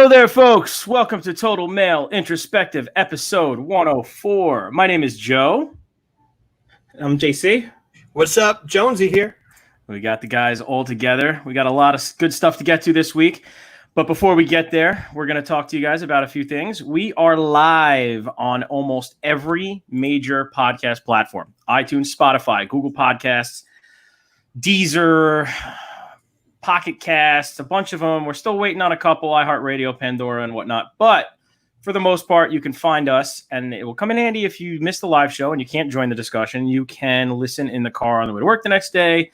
Hello there, folks. Welcome to Total Male Introspective, episode 104. My name is Joe. I'm JC. What's up? Jonesy here. We got the guys all together. We got a lot of good stuff to get to this week. But before we get there, we're going to talk to you guys about a few things. We are live on almost every major podcast platform. iTunes, Spotify, Google Podcasts, Deezer, Pocket Casts, a bunch of them. We're still waiting on a couple, iHeartRadio, Pandora, and whatnot. But for the most part, you can find us, and it will come in handy if you missed the live show and you can't join the discussion. You can listen in the car on the way to work the next day,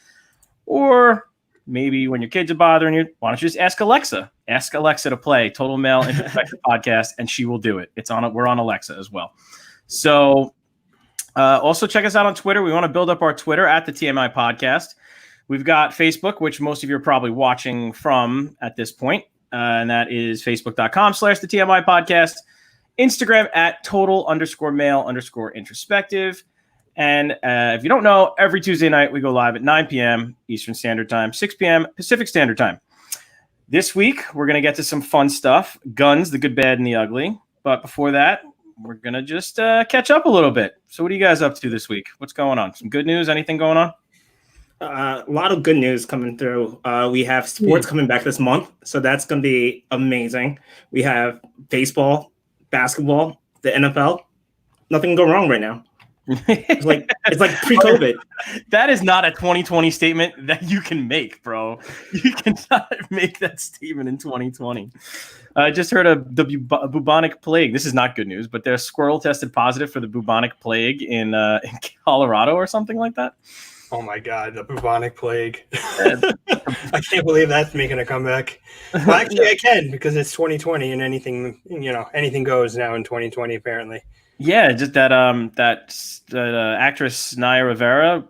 or maybe when your kids are bothering you, why don't you just ask Alexa? Ask Alexa to play Total Male Introspective Podcast, and she will do it. We're on Alexa as well. So also check us out on Twitter. We want to build up our Twitter at the TMI Podcast. We've got Facebook, which most of you are probably watching from at this point, and that is facebook.com/the TMI Podcast. Instagram at total_male_introspective. And if you don't know, every Tuesday night we go live at 9 p.m. Eastern Standard Time, 6 p.m. Pacific Standard Time. This week, we're going to get to some fun stuff, guns, the good, bad, and the ugly. But before that, we're going to just catch up a little bit. So what are you guys up to this week? What's going on? Some good news? Anything going on? A lot of good news coming through. We have sports coming back this month, so that's going to be amazing. We have baseball, basketball, the NFL. Nothing can go wrong right now. It's like pre-COVID. That is not a 2020 statement that you can make, bro. You cannot make that statement in 2020. I just heard of the bubonic plague. This is not good news, but there's squirrel tested positive for the bubonic plague in Colorado or something like that. Oh my God, the bubonic plague. I can't believe that's making a comeback. Well, actually, I can, because it's 2020 and anything goes now in 2020, apparently. Yeah, just that actress Naya Rivera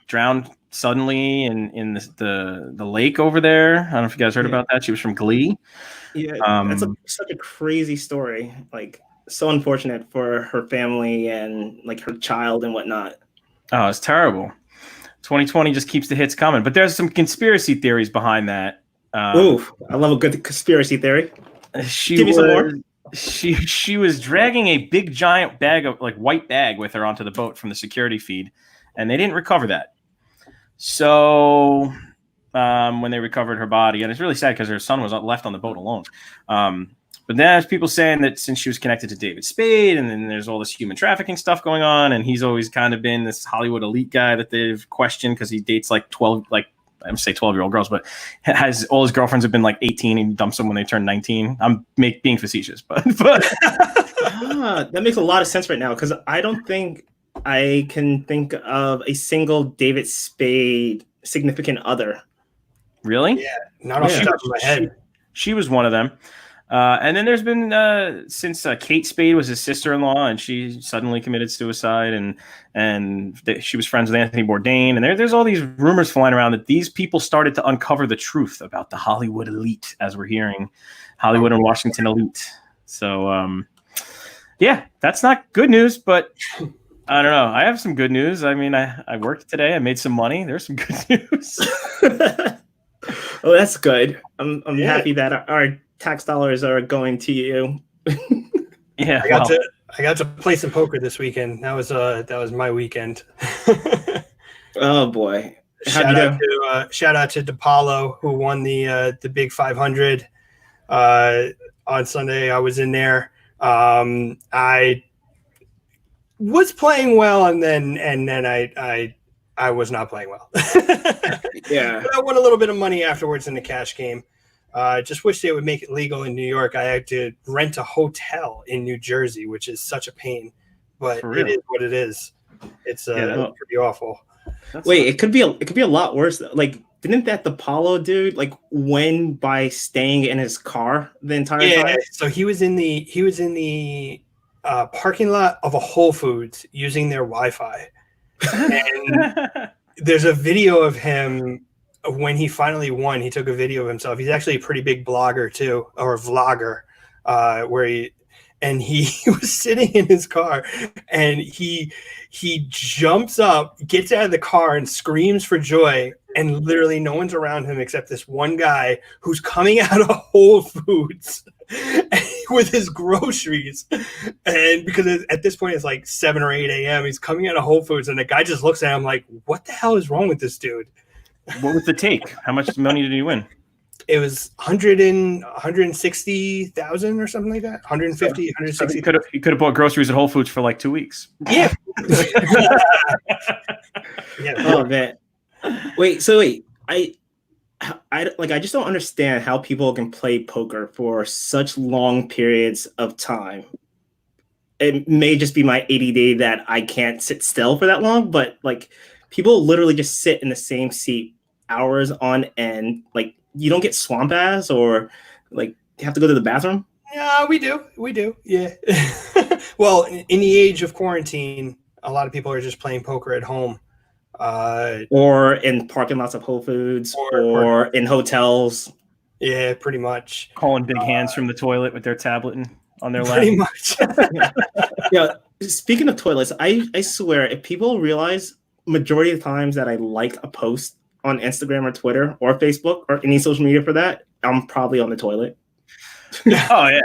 drowned suddenly in the lake over there. I don't know if you guys heard about that. She was from Glee. Yeah, that's such a crazy story. Like, so unfortunate for her family and like her child and whatnot. Oh, it's terrible. 2020 just keeps the hits coming. But there's some conspiracy theories behind that. Ooh, I love a good conspiracy theory. Give me some more. She was dragging a big giant bag of white bag with her onto the boat from the security feed, and they didn't recover that. So when they recovered her body, and it's really sad because her son was left on the boat alone. But then there's people saying that since she was connected to David Spade, and then there's all this human trafficking stuff going on, and he's always kind of been this Hollywood elite guy that they've questioned because he dates like 12-year-old girls, but has all his girlfriends have been like 18 and he dumps them when they turn 19. I'm being facetious, but that makes a lot of sense right now, because I don't think I can think of a single David Spade significant other. Really? Yeah, not off the top of my head. She was one of them. And then there's been since Kate Spade was his sister-in-law, and she suddenly committed suicide, and she was friends with Anthony Bourdain, and there's all these rumors flying around that these people started to uncover the truth about the Hollywood elite, as we're hearing, Hollywood and Washington elite. So yeah, that's not good news, but I don't know. I have some good news. I mean, I worked today. I made some money. There's some good news. Oh, that's good. I'm happy that our tax dollars are going to you. Yeah, I got to play some poker this weekend. That was my weekend. Oh boy! Shout out to DePaulo, who won the big 500 on Sunday. I was in there. I was playing well, and then I was not playing well. Yeah, but I won a little bit of money afterwards in the cash game. Just wish they would make it legal in New York. I had to rent a hotel in New Jersey, which is such a pain, but it is what it is. It's pretty awful. Wait, it could be a lot worse. Like, didn't that DePaulo dude win by staying in his car the entire time? Yeah, so he was in the parking lot of a Whole Foods using their Wi-Fi, and there's a video of him. When he finally won, he took a video of himself. He's actually a pretty big blogger too, or a vlogger, where he was sitting in his car, and he jumps up, gets out of the car, and screams for joy. And literally no one's around him except this one guy who's coming out of Whole Foods. with his groceries. And because at this point it's like 7 or 8 a.m., he's coming out of Whole Foods, and the guy just looks at him like, what the hell is wrong with this dude? What was the take? How much money did he win? It was 160,000 or something like that. 150, 160. He could have bought groceries at Whole Foods for like 2 weeks. Yeah. Yeah. Oh man. Wait. I just don't understand how people can play poker for such long periods of time. It may just be my ADD that I can't sit still for that long, but like people literally just sit in the same seat hours on end. Like you don't get swamp ass or like you have to go to the bathroom. Yeah, we do. Yeah. Well, in the age of quarantine, a lot of people are just playing poker at home. Or in parking lots of Whole Foods or in hotels. Yeah, pretty much. Calling big hands from the toilet with their tablet on their lap. Pretty much. Yeah. Speaking of toilets, I swear if people realize majority of the times that I like a post on Instagram or Twitter or Facebook or any social media for that, I'm probably on the toilet. Oh yeah.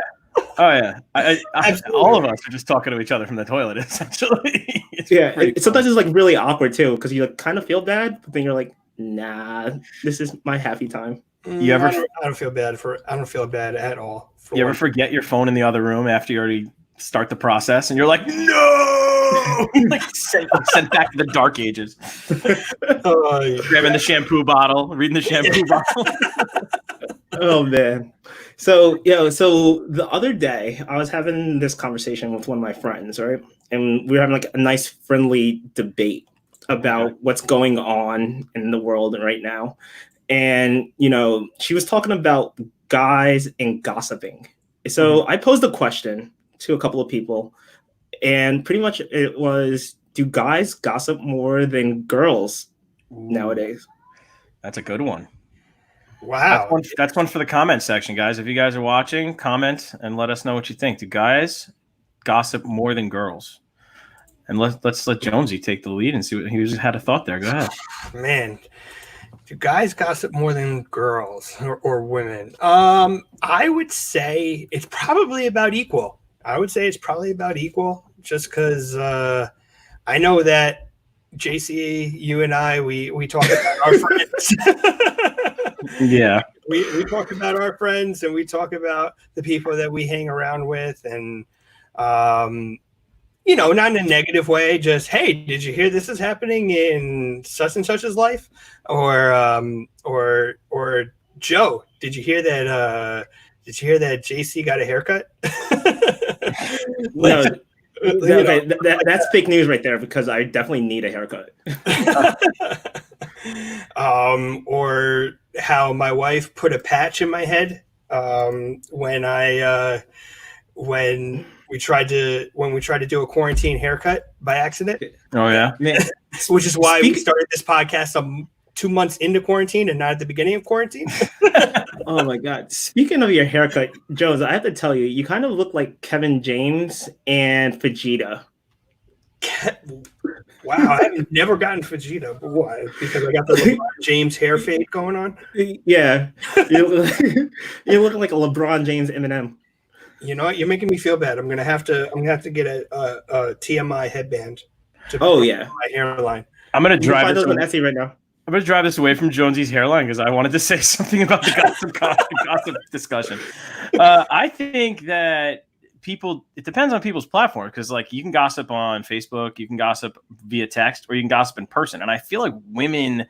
All of us are just talking to each other from the toilet, essentially. Sometimes it's like really awkward too, because you like kind of feel bad, but then you're like, nah, this is my happy time. I don't feel bad at all. You ever forget your phone in the other room after you already start the process, and you're like, no, like sent back to the dark ages. Grabbing the shampoo bottle, reading the shampoo bottle. Oh man. So the other day I was having this conversation with one of my friends, right? And we were having like a nice friendly debate about what's going on in the world right now. And, she was talking about guys and gossiping. So I posed a question to a couple of people, and pretty much it was, do guys gossip more than girls nowadays? That's a good one. Wow. That's one for the comment section, guys. If you guys are watching, comment and let us know what you think. Do guys gossip more than girls? And let's let Jonesy take the lead and see what he had a thought there. Go ahead. Man, do guys gossip more than girls or women? I would say it's probably about equal. Just because I know that JC, you and I, we talk about our friends. Yeah, we talk about our friends, and we talk about the people that we hang around with, and not in a negative way. Just, hey, did you hear this is happening in such and such's life? Or Joe, did you hear that? Did you hear that JC got a haircut? That's fake news right there, because I definitely need a haircut. Or how my wife put a patch in my head when we tried to do a quarantine haircut by accident. Oh yeah, which is why we started this podcast 2 months into quarantine and not at the beginning of quarantine. Oh my God! Speaking of your haircut, Jones, I have to tell you, you kind of look like Kevin James and Vegeta. Wow, I've never gotten Vegeta. Why? Because I got the LeBron James hair fade going on. Yeah, you're looking like a LeBron James Eminem. You know what? You're making me feel bad. I'm gonna have to get a TMI headband. My hairline. I'm gonna drive those on Etsy right now. I'm gonna drive this away from Jonesy's hairline because I wanted to say something about the gossip discussion. I think that it depends on people's platform, because like you can gossip on Facebook, you can gossip via text, or you can gossip in person. And I feel like women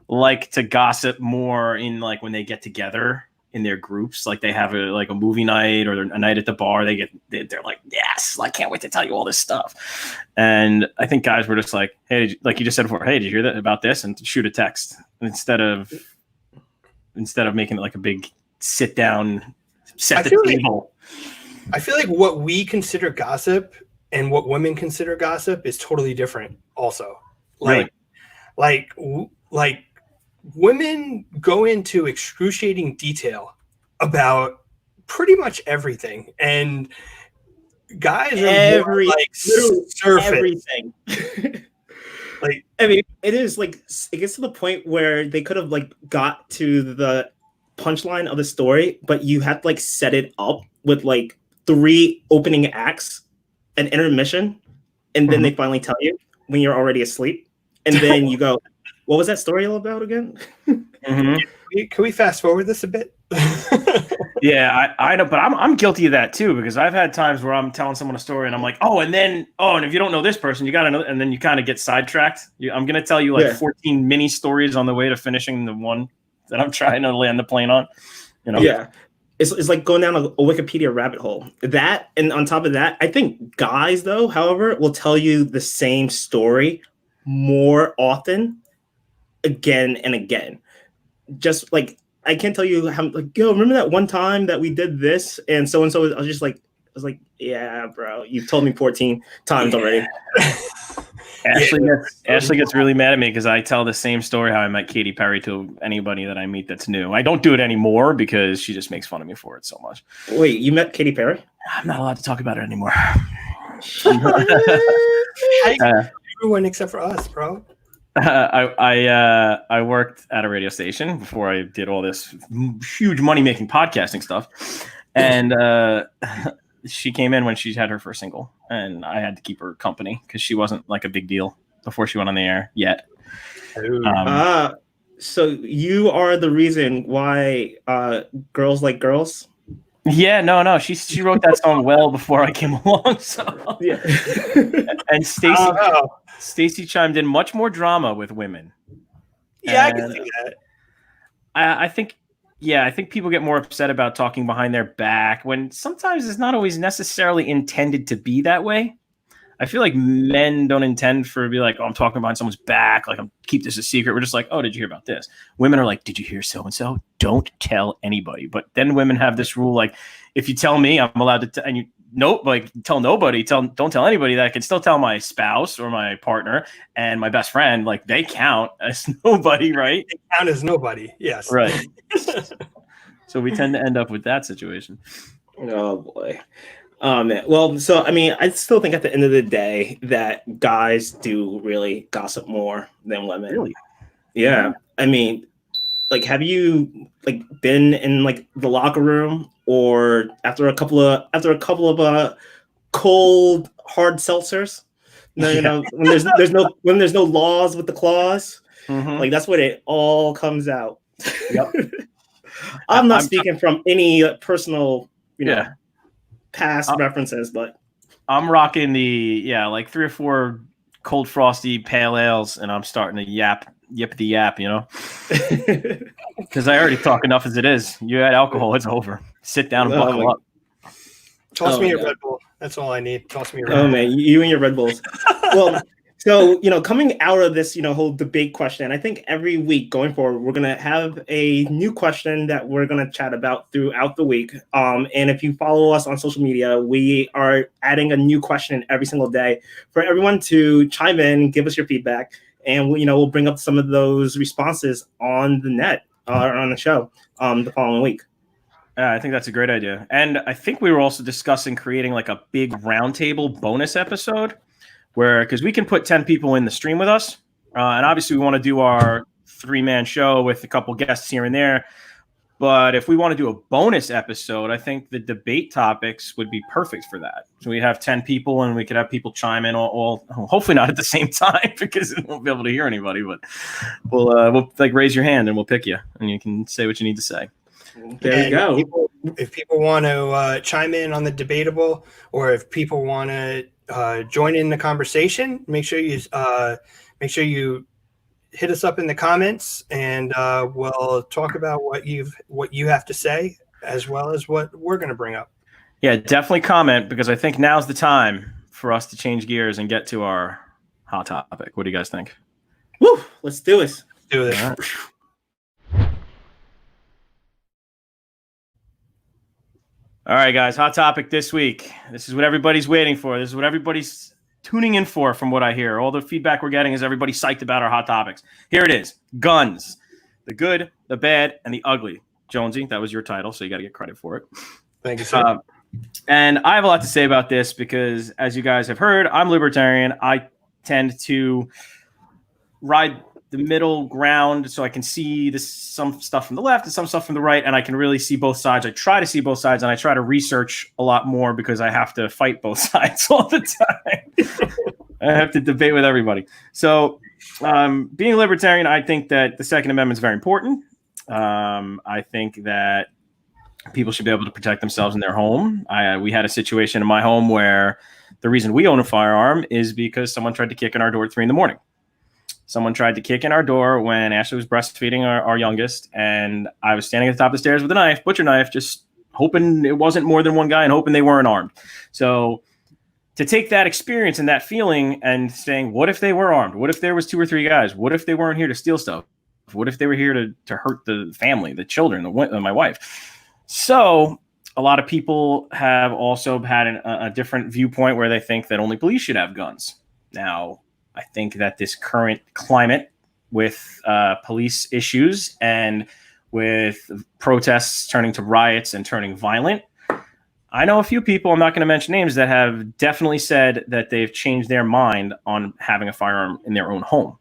like to gossip more in like when they get together in their groups, like they have a movie night or a night at the bar. They're like, yes, I can't wait to tell you all this stuff. And I think guys were just like, hey, like you just said before, hey, did you hear that about this? And shoot a text instead of making it like a big sit down, set the table. I feel like what we consider gossip and what women consider gossip is totally different. Also, like women go into excruciating detail about pretty much everything, and guys are more like surface. Everything. Like, I mean, it is like it gets to the point where they could have like got to the punchline of the story, but you have to like set it up with like 3 opening acts, an intermission, and then they finally tell you when you're already asleep, and then you go, "What was that story all about again?" Mm-hmm. Can we fast forward this a bit? Yeah, I know, but I'm guilty of that too, because I've had times where I'm telling someone a story and I'm like, and if you don't know this person, you got to know, and then you kind of get sidetracked. I'm going to tell you like 14 mini stories on the way to finishing the one that I'm trying to land the plane on. You know? Yeah. It's like going down a Wikipedia rabbit hole. That, and on top of that, I think guys, though, however, will tell you the same story more often, again and again. Just like, I can't tell you how, like, yo, remember that one time that we did this and so. I was like, yeah, bro, you've told me 14 times already. Ashley gets really mad at me because I tell the same story how I met Katy Perry to anybody that I meet that's new. I don't do it anymore because she just makes fun of me for it so much. Wait, you met Katy Perry? I'm not allowed to talk about it anymore. Everyone except for us, bro. I worked at a radio station before I did all this huge money making podcasting stuff, and she came in when she had her first single, and I had to keep her company because she wasn't like a big deal before she went on the air yet. So you are the reason why girls like girls? Yeah, no. She wrote that song well before I came along. So yeah. And Stacey chimed in much more drama with women. Yeah, I can see that. I think people get more upset about talking behind their back when sometimes it's not always necessarily intended to be that way. I feel like men don't intend for to be like, I'm talking behind someone's back, like I'm keep this a secret. We're just like, oh, did you hear about this? Women are like, did you hear so and so? Don't tell anybody. But then women have this rule, like, if you tell me, I'm allowed to, and you tell nobody, don't tell anybody. That I can still tell my spouse or my partner and my best friend, like they count as nobody, right? They count as nobody. Yes. Right. So we tend to end up with that situation. Oh boy. Well, so I mean, I still think at the end of the day that guys do really gossip more than women. Really? Yeah. I mean, like, have you like been in like the locker room or after a couple of cold hard seltzers? No, you know, when there's no laws with the claws, like that's when it all comes out. Yep. I'm speaking from any personal, past references, but I'm rocking like 3 or 4 cold frosty pale ales, and I'm starting to yip the yap, because I already talk enough as it is. You add alcohol, it's over. Sit down and buckle up. Toss me a Red Bull. That's all I need. Toss me a Red Bull. Oh man, you and your Red Bulls. Well, so coming out of this whole debate question, I think every week going forward we're gonna have a new question that we're gonna chat about throughout the week. And if you follow us on social media, we are adding a new question every single day for everyone to chime in, give us your feedback, and we'll bring up some of those responses on the net or on the show the following week. Yeah, I think that's a great idea. And I think we were also discussing creating like a big roundtable bonus episode because we can put 10 people in the stream with us. And obviously we want to do our 3-man show with a couple guests here and there. But if we want to do a bonus episode, I think the debate topics would be perfect for that. So we have 10 people and we could have people chime in all hopefully not at the same time because we won't be able to hear anybody, but we'll like raise your hand and we'll pick you and you can say what you need to say. There you go. If people want to chime in on the debatable, or if people want to join in the conversation, make sure you hit us up in the comments, and we'll talk about what you have to say as well as what we're going to bring up. Yeah, definitely comment, because I think now's the time for us to change gears and get to our hot topic. What do you guys think? Woo! Let's do this. Do this. All right. All right, guys, hot topic this week. This is what everybody's waiting for. This is what everybody's tuning in for, from what I hear. All the feedback we're getting is everybody psyched about our hot topics. Here it is. Guns. The good, the bad, and the ugly. Jonesy, that was your title, so you got to get credit for it. Thank you, sir. And I have a lot to say about this because, as you guys have heard, I'm libertarian. I tend to ride the middle ground so I can see some stuff from the left and some stuff from the right, and I can really see both sides. I try to see both sides, and I try to research a lot more because I have to fight both sides all the time. I have to debate with everybody. So being a libertarian, I think that the Second Amendment is very important. I think that people should be able to protect themselves in their home. We had a situation in my home where the reason we own a firearm is because someone tried to kick in our door at 3 a.m. Someone tried to kick in our door when Ashley was breastfeeding our youngest, and I was standing at the top of the stairs with a knife, butcher knife, just hoping it wasn't more than one guy and hoping they weren't armed. So to take that experience and that feeling and saying, what if they were armed? What if there was 2 or 3 guys? What if they weren't here to steal stuff? What if they were here to hurt the family, the children, my wife? So a lot of people have also had a different viewpoint where they think that only police should have guns. Now, I think that this current climate with police issues and with protests turning to riots and turning violent, I know a few people, I'm not going to mention names, that have definitely said that they've changed their mind on having a firearm in their own home.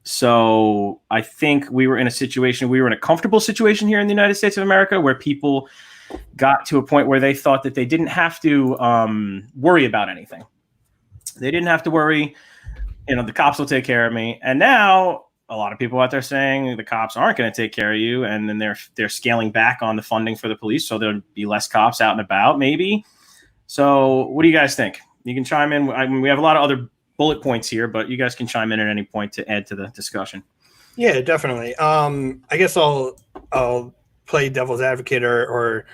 So I think we were in a comfortable situation here in the United States of America where people got to a point where they thought that they didn't have to worry about anything. They didn't have to worry. The cops will take care of me. And now a lot of people out there saying the cops aren't going to take care of you. And then they're scaling back on the funding for the police. So there'll be less cops out and about, maybe. So what do you guys think? You can chime in. I mean, we have a lot of other bullet points here, but you guys can chime in at any point to add to the discussion. Yeah, definitely. I guess I'll play devil's advocate or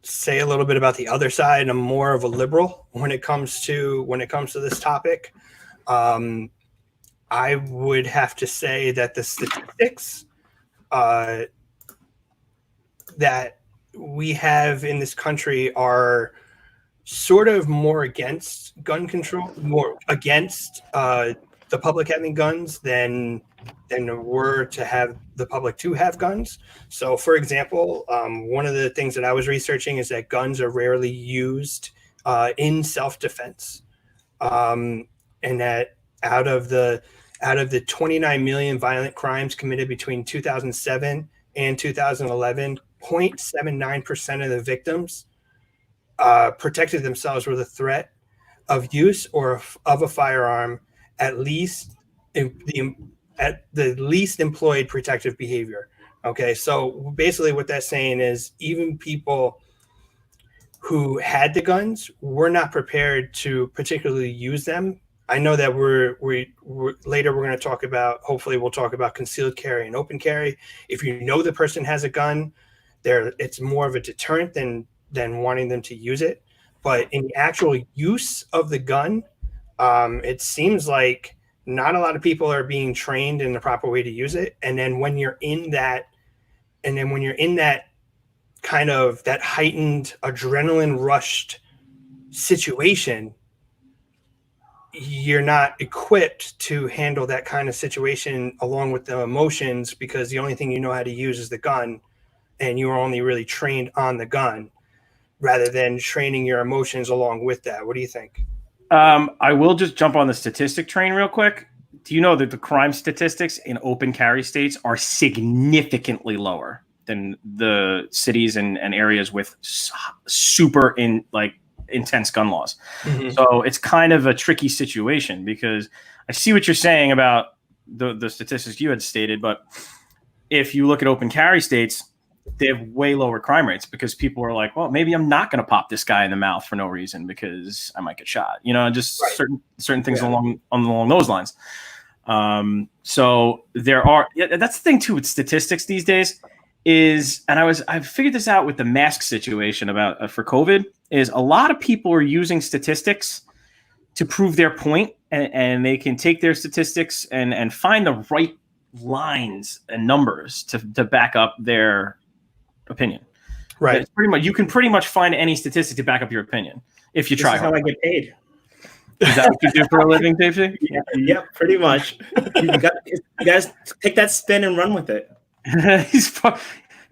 say a little bit about the other side. I'm more of a liberal when it comes to this topic. I would have to say that the statistics that we have in this country are sort of more against gun control, more against the public having guns than were to have the public to have guns. So, for example, one of the things that I was researching is that guns are rarely used in self-defense, and that out of the 29 million violent crimes committed between 2007 and 2011, 0.79% of the victims protected themselves with a threat of use or of a firearm at the least employed protective behavior. Okay, so basically what that's saying is even people who had the guns were not prepared to particularly use them. I know that we're later we're going to talk about, hopefully we'll talk about concealed carry and open carry. If you know the person has a gun, it's more of a deterrent than wanting them to use it. But in the actual use of the gun, it seems like not a lot of people are being trained in the proper way to use it. And then when you're in that kind of that heightened adrenaline rushed situation, you're not equipped to handle that kind of situation along with the emotions, because the only thing you know how to use is the gun, and you are only really trained on the gun rather than training your emotions along with that. What do you think? I will just jump on the statistic train real quick. Do you know that the crime statistics in open carry states are significantly lower than the cities and areas with super intense gun laws? Mm-hmm. So it's kind of a tricky situation, because I see what you're saying about the statistics you had stated, but if you look at open carry states, they have way lower crime rates because people are like, well, maybe I'm not going to pop this guy in the mouth for no reason because I might get shot. Just right. certain things along those lines. So there are. That's the thing too with statistics these days is, and I figured this out with the mask situation about for COVID, is a lot of people are using statistics to prove their point, and they can take their statistics and find the right lines and numbers to back up their opinion. Right. It's pretty much, you can pretty much find any statistic to back up your opinion if you try. This is how I get paid. Is that what you do for a living, Dave? Yeah, pretty much. You guys take that spin and run with it.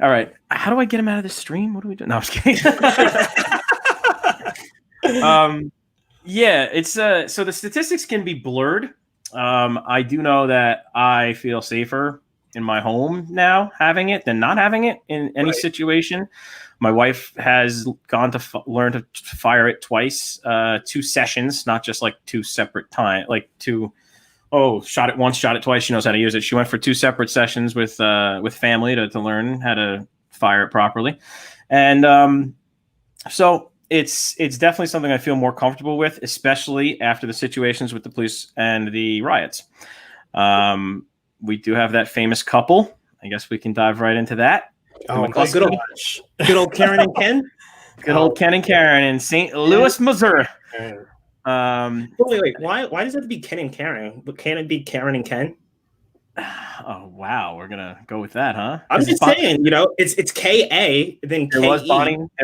All right. How do I get him out of the stream? What do we do? No, I'm just kidding. Yeah, it's so the statistics can be blurred. I do know that I feel safer in my home now having it than not having it in any Right. situation. My wife has gone to learn to fire it twice, 2 sessions, not just like 2 separate time, like 2. Oh, shot it once, shot it twice. She knows how to use it. She went for 2 separate sessions with family to learn how to fire it properly, and so it's definitely something I feel more comfortable with, especially after the situations with the police and the riots. We do have that famous couple. I guess we can dive right into that. Oh, Oh, good old Karen and Ken. Good old Ken and Karen in St. Louis, Missouri. Wait. Why does it have to be Ken and Karen? But can't it be Karen and Ken? Oh wow, we're gonna go with that, huh? I'm just saying, it's K-A, then there K-E.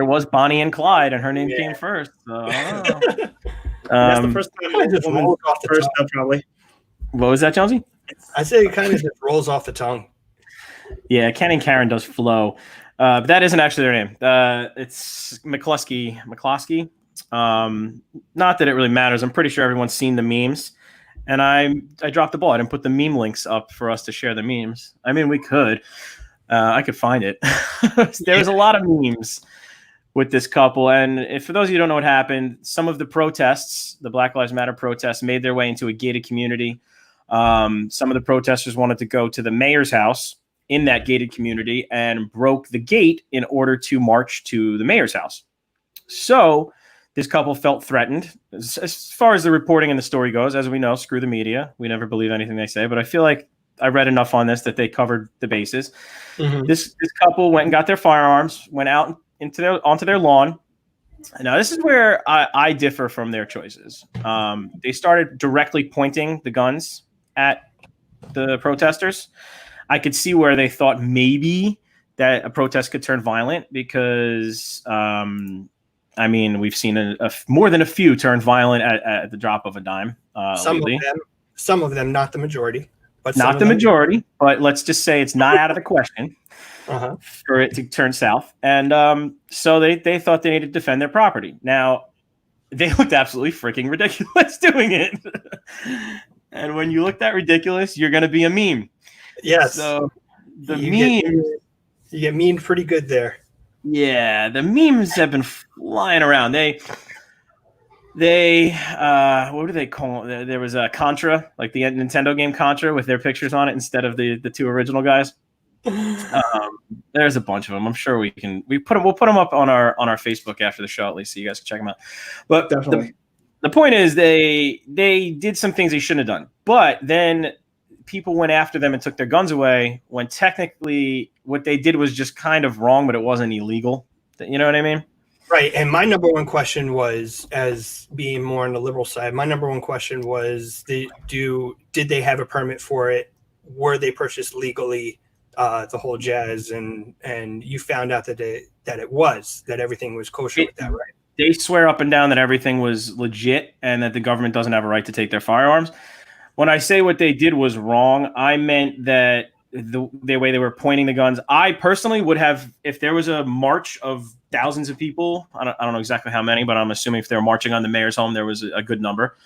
was Bonnie and Clyde, and her name came first. So, that's the first time just woman rolls off the first tongue. up, probably. What was that, Jonesy? I say it kind of just rolls off the tongue. Yeah, Ken and Karen does flow. But that isn't actually their name. It's McCloskey. Not that it really matters. I'm pretty sure everyone's seen the memes. And I dropped the ball. I didn't put the meme links up for us to share the memes. I mean, we could. I could find it. There's a lot of memes with this couple. And if, for those of you who don't know what happened, some of the protests, the Black Lives Matter protests, made their way into a gated community. Some of the protesters wanted to go to the mayor's house in that gated community and broke the gate in order to march to the mayor's house. So this couple felt threatened. As far as the reporting and the story goes, as we know, screw the media. We never believe anything they say. But I feel like I read enough on this that they covered the bases. Mm-hmm. This couple went and got their firearms, went out onto their lawn. Now, this is where I differ from their choices. They started directly pointing the guns at the protesters. I could see where they thought maybe that a protest could turn violent because, I mean, we've seen more than a few turn violent at the drop of a dime. Some of them, not the majority. But not the majority, but let's just say it's not out of the question for it to turn south. And so they thought they needed to defend their property. Now, they looked absolutely freaking ridiculous doing it. And when you look that ridiculous, you're going to be a meme. Yes. So you get memed pretty good there. Yeah, the memes have been flying around. They what do they call it? There was a Contra, like the Nintendo game Contra, with their pictures on it instead of the 2 original guys. There's a bunch of them. I'm sure we'll put them up on our Facebook after the show at least, so you guys can check them out. But definitely, the point is they did some things they shouldn't have done, but then people went after them and took their guns away when technically what they did was just kind of wrong, but it wasn't illegal. You know what I mean? Right. And my number one question was, as being more on the liberal side, my number one question was, did they have a permit for it? Were they purchased legally? The whole jazz, and you found out that everything was kosher with that, right? They swear up and down that everything was legit and that the government doesn't have a right to take their firearms. When I say what they did was wrong, I meant that the way they were pointing the guns. I personally would have, if there was a march of thousands of people, I don't know exactly how many, but I'm assuming if they were marching on the mayor's home, there was a good number,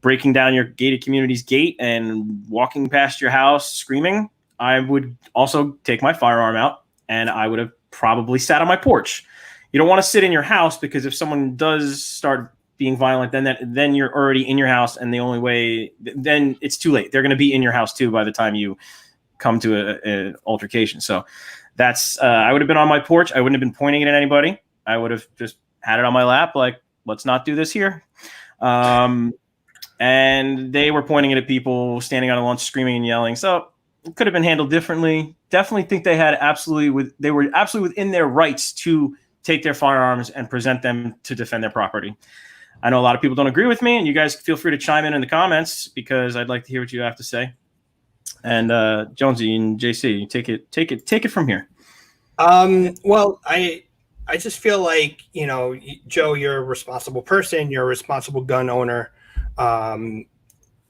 breaking down your gated community's gate and walking past your house screaming, I would also take my firearm out and I would have probably sat on my porch. You don't want to sit in your house because if someone does start being violent, then you're already in your house, and the only way, then it's too late. They're going to be in your house too by the time you come to an altercation. So that's I would have been on my porch. I wouldn't have been pointing it at anybody. I would have just had it on my lap, like, let's not do this here. And they were pointing it at people standing on a lawn, screaming and yelling. So it could have been handled differently. Definitely think they were absolutely within their rights to take their firearms and present them to defend their property. I know a lot of people don't agree with me, and you guys feel free to chime in the comments because I'd like to hear what you have to say. And Jonesy and JC, take it from here. Well, I just feel like, Joe, you're a responsible person, you're a responsible gun owner, and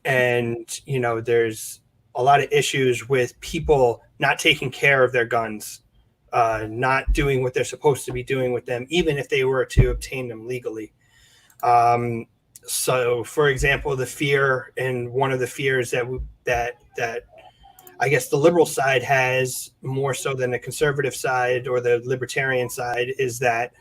there's a lot of issues with people not taking care of their guns, not doing what they're supposed to be doing with them, even if they were to obtain them legally. So, for example, the fear, and one of the fears that I guess the liberal side has more so than the conservative side or the libertarian side, is that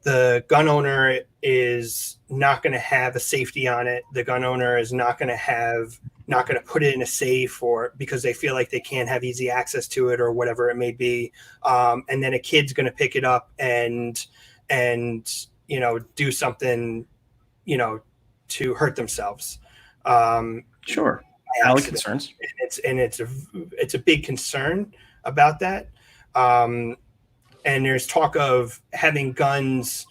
the gun owner is not going to have a safety on it. The gun owner is not going to put it in a safe, or because they feel like they can't have easy access to it or whatever it may be. And then a kid's going to pick it up and do something, to hurt themselves. Sure. Valid concerns. It's a big concern about that. And there's talk of having guns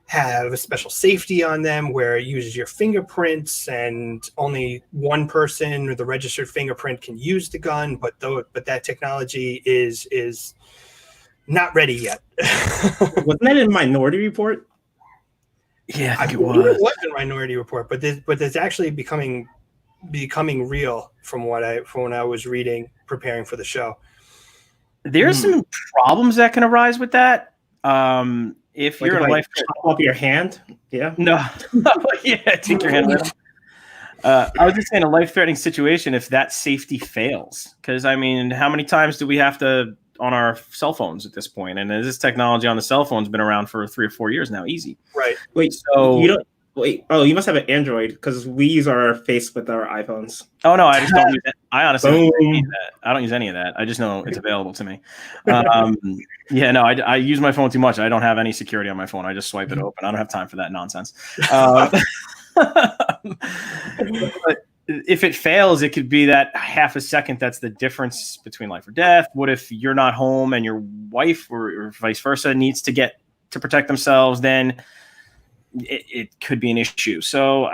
have a special safety on them where it uses your fingerprints, and only one person with a registered fingerprint can use the gun. But that technology is not ready yet. Wasn't that in Minority Report? Yeah, I think it was in Minority Report, but it's actually becoming real from when I was reading, preparing for the show. There's some problems that can arise with that. If you're in a life chop off your hand, yeah, no, yeah, take your hand. I was just saying, a life-threatening situation if that safety fails, because I mean, how many times do we have to on our cell phones at this point? And this technology on the cell phone's been around for 3 or 4 years now, easy. Right. Wait, so you don't. Wait, oh, you must have an Android, because we use our face with our iPhones. Oh no, I just don't use it. I honestly don't use that. I don't use any of that. I just know it's available to me. Yeah, no, I use my phone too much. I don't have any security on my phone. I just swipe it open. I don't have time for that nonsense. But if it fails, it could be that half a second that's the difference between life or death. What if you're not home and your wife or vice versa needs to get to protect themselves? Then it could be an issue. So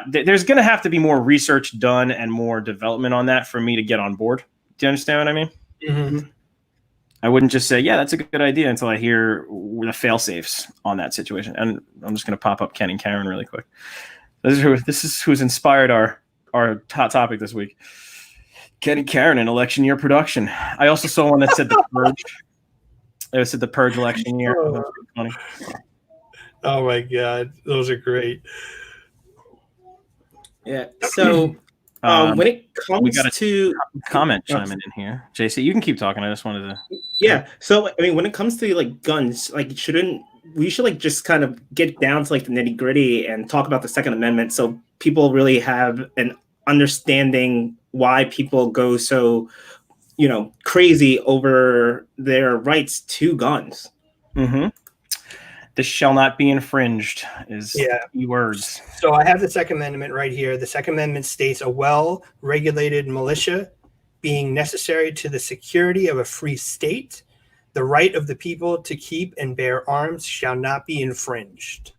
there's going to have to be more research done and more development on that for me to get on board. Do you understand what I mean? Mm-hmm. I wouldn't just say, yeah, that's a good idea until I hear the fail safes on that situation. And I'm just going to pop up Ken and Karen really quick. This is who's inspired our hot topic this week. Ken and Karen in election year production. I also saw one that said the Purge. It said the Purge election year. That's funny. Oh my God, those are great. Yeah. So when it comes to comment chiming in here, JC, you can keep talking. I just wanted to. Yeah. So I mean, when it comes to like guns, like we should like just kind of get down to like the nitty gritty and talk about the Second Amendment, so people really have an understanding why people go so, crazy over their rights to guns. Mm-hmm. This shall not be infringed is key words. So I have the Second Amendment right here. The Second Amendment states a well-regulated militia being necessary to the security of a free state, the right of the people to keep and bear arms shall not be infringed.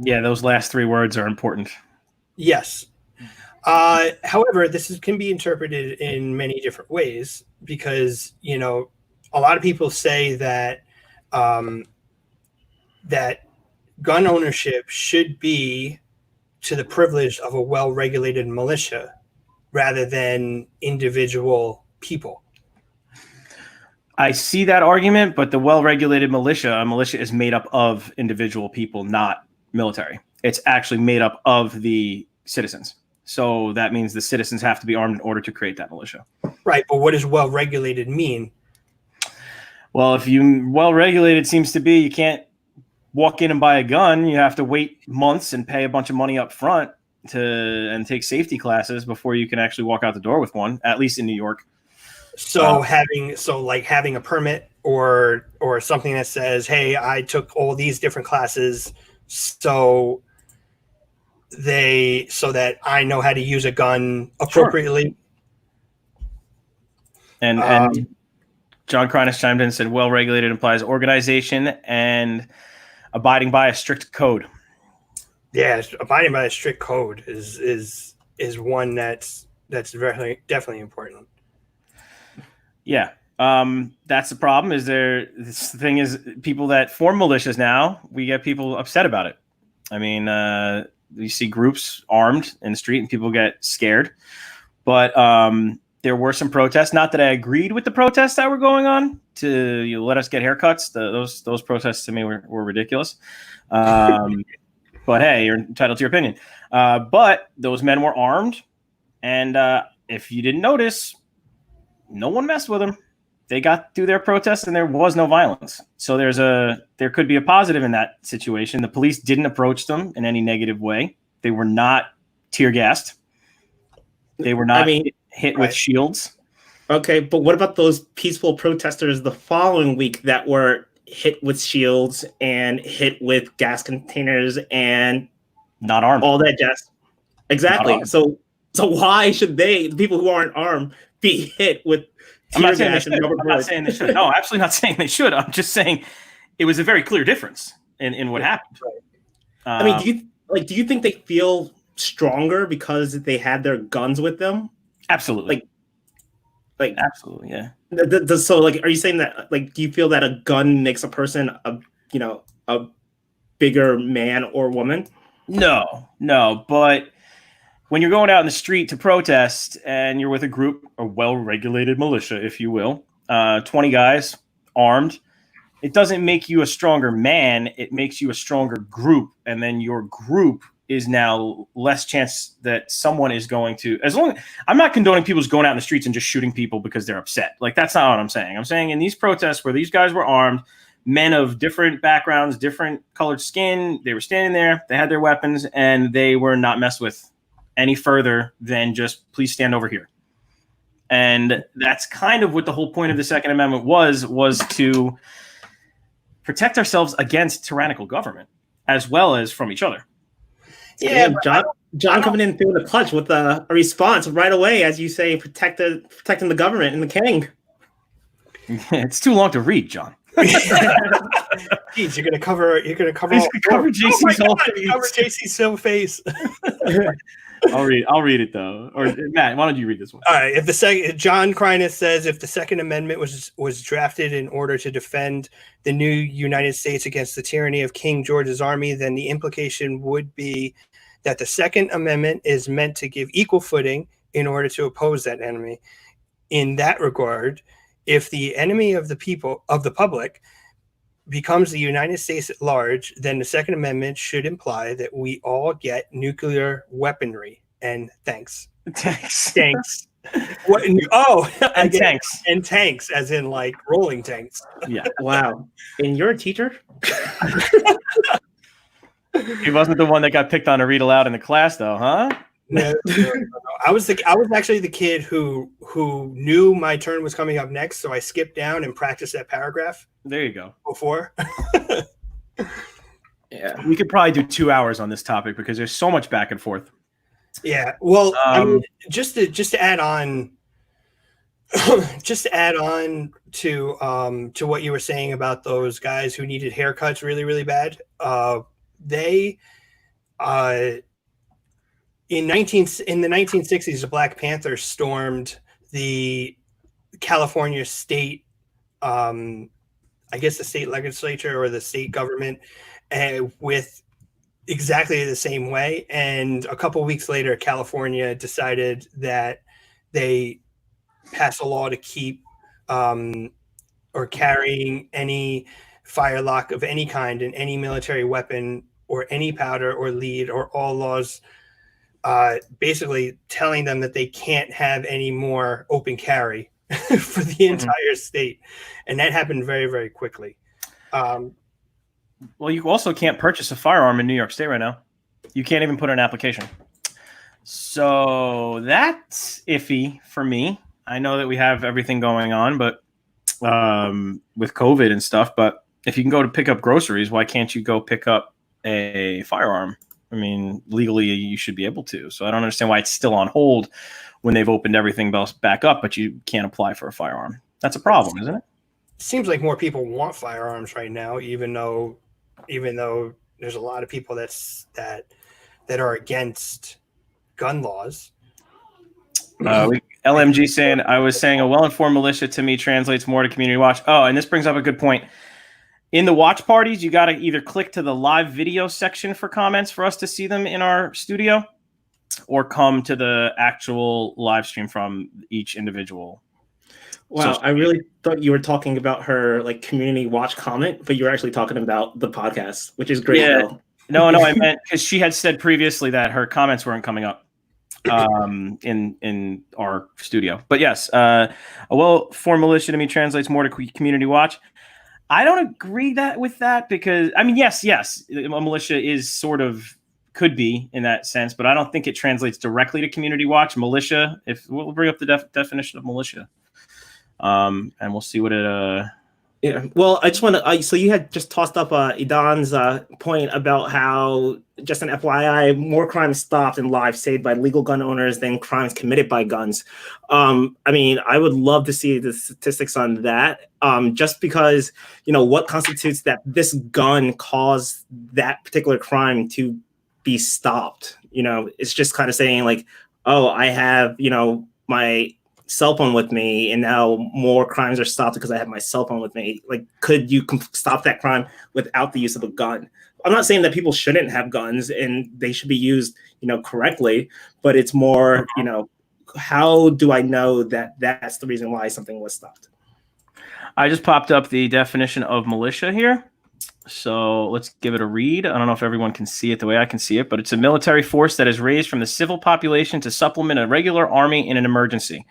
Yeah, those last 3 words are important. Yes. However, this can be interpreted in many different ways because, a lot of people say that that gun ownership should be to the privilege of a well-regulated militia rather than individual people. I see that argument, but the well-regulated militia, a militia is made up of individual people, not military. It's actually made up of the citizens. So that means the citizens have to be armed in order to create that militia. Right, but what does well-regulated mean? Well, if you well-regulated seems to be you can't walk in and buy a gun. You have to wait months and pay a bunch of money up front and take safety classes before you can actually walk out the door with one, at least in New York. So having a permit or something that says, hey, I took all these different classes so that I know how to use a gun appropriately. Sure. And John Krynis chimed in and said, well-regulated implies organization and abiding by a strict code. Yeah, abiding by a strict code is one that's definitely important. Yeah. That's the problem. This thing is people that form militias now, we get people upset about it. I mean, you see groups armed in the street and people get scared. But there were some protests. Not that I agreed with the protests that were going on to let us get haircuts. Those protests to me were ridiculous. But hey, you're entitled to your opinion. But those men were armed, and if you didn't notice, no one messed with them. They got through their protests, and there was no violence. So there could be a positive in that situation. The police didn't approach them in any negative way. They were not tear gassed. They were not hit with shields. Okay, but what about those peaceful protesters the following week that were hit with shields and hit with gas containers and not armed? All that jazz. Exactly. So why should the people who aren't armed, be hit with tear gas and rubber bullets? I'm not saying they should. No, absolutely not saying they should. I'm just saying it was a very clear difference in what happened. I mean, do you think they feel stronger because they had their guns with them? Absolutely. Like absolutely, yeah. So, like, are you saying that, like, do you feel that a gun makes a person a bigger man or woman? No, but when you're going out in the street to protest and you're with a group, a well-regulated militia, if you will, 20 guys armed, it doesn't make you a stronger man. It makes you a stronger group, and then your group is now less chance that someone is going to, I'm not condoning people just going out in the streets and just shooting people because they're upset. Like, that's not what I'm saying. I'm saying in these protests where these guys were armed, men of different backgrounds, different colored skin, they were standing there, they had their weapons, and they were not messed with any further than just, please stand over here. And that's kind of what the whole point of the Second Amendment was to protect ourselves against tyrannical government as well as from each other. Yeah, John coming in through the clutch with a response right away, as you say, protecting the government and the king. It's too long to read, John. Jeez, you're gonna cover JC's whole face. Cover JC's whole face. I'll read it though. Or Matt, why don't you read this one? All right. John Kreinus says, if the Second Amendment was drafted in order to defend the new United States against the tyranny of King George's army, then the implication would be that the Second Amendment is meant to give equal footing in order to oppose that enemy. In that regard, if the enemy of the people, of the public, becomes the United States at large, then the Second Amendment should imply that we all get nuclear weaponry. And thanks. What? Oh, and tanks. And tanks, as in like rolling tanks. Yeah. Wow. And you're a teacher? He wasn't the one that got picked on to read aloud in the class, though, huh? No. I was actually the kid who knew my turn was coming up next, so I skipped down and practiced that paragraph. There you go. Before. Yeah, we could probably do 2 hours on this topic because there's so much back and forth. Yeah. Well, I mean, just to add on, to what you were saying about those guys who needed haircuts really, really bad. They in the 1960s, the Black Panthers stormed the California state, I guess the state legislature or the state government, with exactly the same way. And a couple of weeks later, California decided that they passed a law to keep or carrying any firelock of any kind in any military weapon or any powder or lead, or all laws basically telling them that they can't have any more open carry for the entire state. And that happened very, very quickly. Well, you also can't purchase a firearm in New York State right now. You can't even put in an application. So that's iffy for me. I know that we have everything going on, but with COVID and stuff, but if you can go to pick up groceries, why can't you go pick up a firearm? I mean, legally you should be able to. So I don't understand why it's still on hold when they've opened everything back up, but you can't apply for a firearm. That's a problem, isn't it? Seems like more people want firearms right now, even though there's a lot of people that are against gun laws. LMG saying, I was saying a well-informed militia to me translates more to community watch. Oh, and this brings up a good point. In the watch parties, you got to either click to the live video section for comments for us to see them in our studio, or come to the actual live stream from each individual. Wow, I really thought you were talking about her like community watch comment, but you were actually talking about the podcast, which is great. Yeah, No, I meant because she had said previously that her comments weren't coming up in our studio. But yes, a well-formed militia to me translates more to community watch. I don't agree with that because I mean, yes, a militia is sort of could be in that sense, but I don't think it translates directly to community watch. Militia, if we'll bring up the definition of militia, and we'll see what it. Yeah. Well, I just want to. So you had just tossed up Idan's point about how, just an FYI, more crimes stopped and lives saved by legal gun owners than crimes committed by guns. I mean, I would love to see the statistics on that. Just because, what constitutes that this gun caused that particular crime to be stopped. It's just kind of saying like, oh, I have, my cell phone with me, and now more crimes are stopped because I have my cell phone with me. Like, could you stop that crime without the use of a gun? I'm not saying that people shouldn't have guns and they should be used, correctly, but it's more, how do I know that that's the reason why something was stopped? I just popped up the definition of militia here. So let's give it a read. I don't know if everyone can see it the way I can see it, but it's a military force that is raised from the civil population to supplement a regular army in an emergency.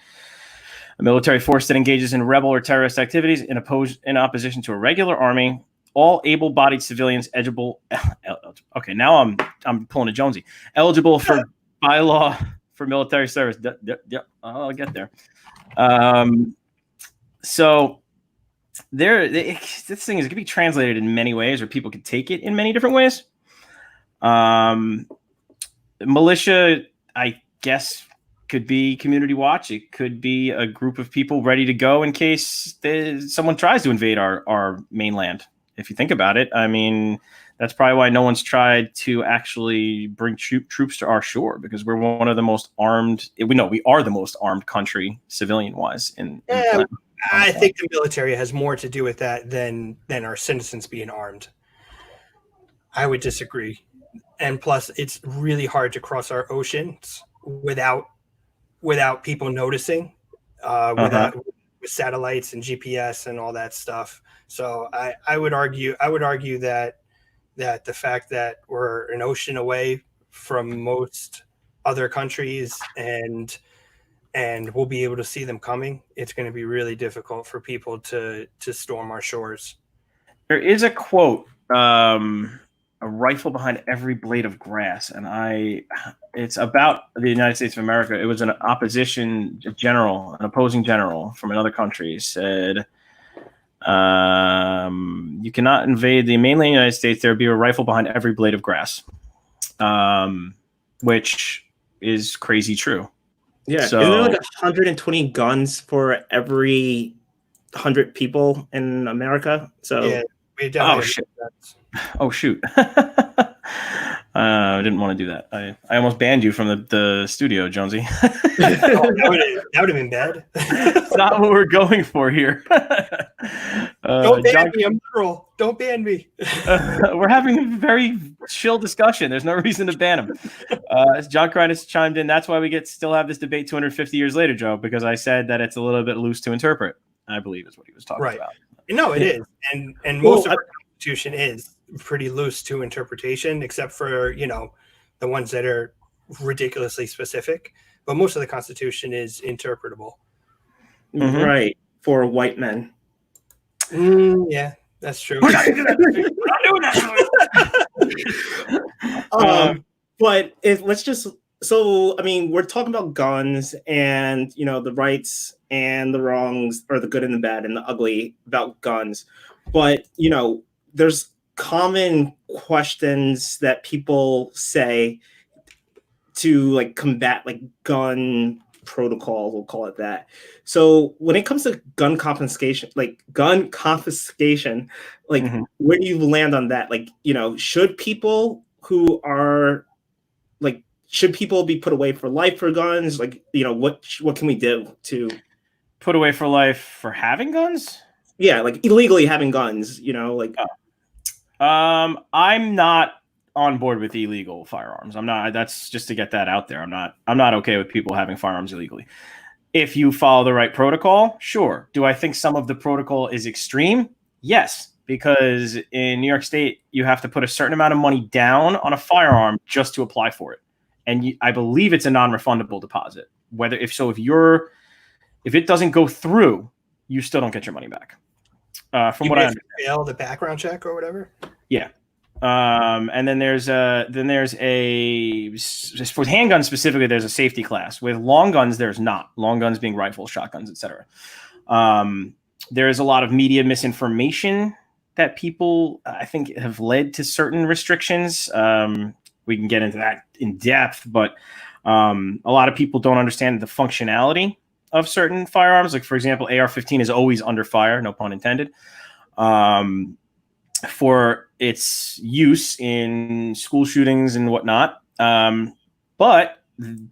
A military force that engages in rebel or terrorist activities in opposition to a regular army. All able-bodied civilians eligible. Okay, now I'm pulling a Jonesy. Eligible for bylaw for military service. I'll get there. So this thing is going to be translated in many ways, or people could take it in many different ways. Militia, I guess, could be community watch. It could be a group of people ready to go in case someone tries to invade our mainland. If you think about it, I mean, that's probably why no one's tried to actually bring troops to our shore, because we're one of the most armed. We are the most armed country, civilian-wise. I think the military has more to do with that than our citizens being armed. I would disagree. And plus, it's really hard to cross our oceans without people noticing, with satellites and GPS and all that stuff. So I would argue that the fact that we're an ocean away from most other countries and we'll be able to see them coming, it's going to be really difficult for people to storm our shores. There is a quote, a rifle behind every blade of grass, and it's about the United States of America. It was an opposing general from another country said, you cannot invade the mainland United States. There would be a rifle behind every blade of grass, which is crazy true. Yeah, so, isn't there like 120 guns for every 100 people in America? So yeah, we definitely oh shoot. I didn't want to do that. I almost banned you from the studio, Jonesy. That would have been bad. It's not what we're going for here. Don't ban me, I'm literal. Don't ban me. We're having a very chill discussion. There's no reason to ban him. John Krynis chimed in. That's why we still have this debate 250 years later, Joe, because I said that it's a little bit loose to interpret, I believe is what he was talking about. No, it is. And most of our Constitution is pretty loose to interpretation, except for, the ones that are ridiculously specific. But most of the Constitution is interpretable. Mm-hmm. Right. For white men. Yeah, that's true. We're not doing that. But we're talking about guns and, the rights and the wrongs, or the good and the bad and the ugly about guns. But, there's common questions that people say to like combat like gun protocol, we'll call it that. So when it comes to gun confiscation, where do you land on that? Like, should people be put away for life for guns? Like, what can we do to put away for life for having guns? Yeah, like illegally having guns, I'm not on board with illegal firearms. I'm not. That's just to get that out there. I'm not okay with people having firearms illegally. If you follow the right protocol, sure. Do I think some of the protocol is extreme? Yes. because in New York State, you have to put a certain amount of money down on a firearm just to apply for it. And I believe it's a non-refundable deposit. If it doesn't go through, you still don't get your money back. From what I understand. Fail the background check or whatever. Yeah. And then there's for handguns specifically, there's a safety class. With long guns, there's not. Long guns being rifles, shotguns, etc. There is a lot of media misinformation that people, I think, have led to certain restrictions. We can get into that in depth, but a lot of people don't understand the functionality of certain firearms. Like, for example, AR-15 is always under fire, no pun intended, for its use in school shootings and whatnot. But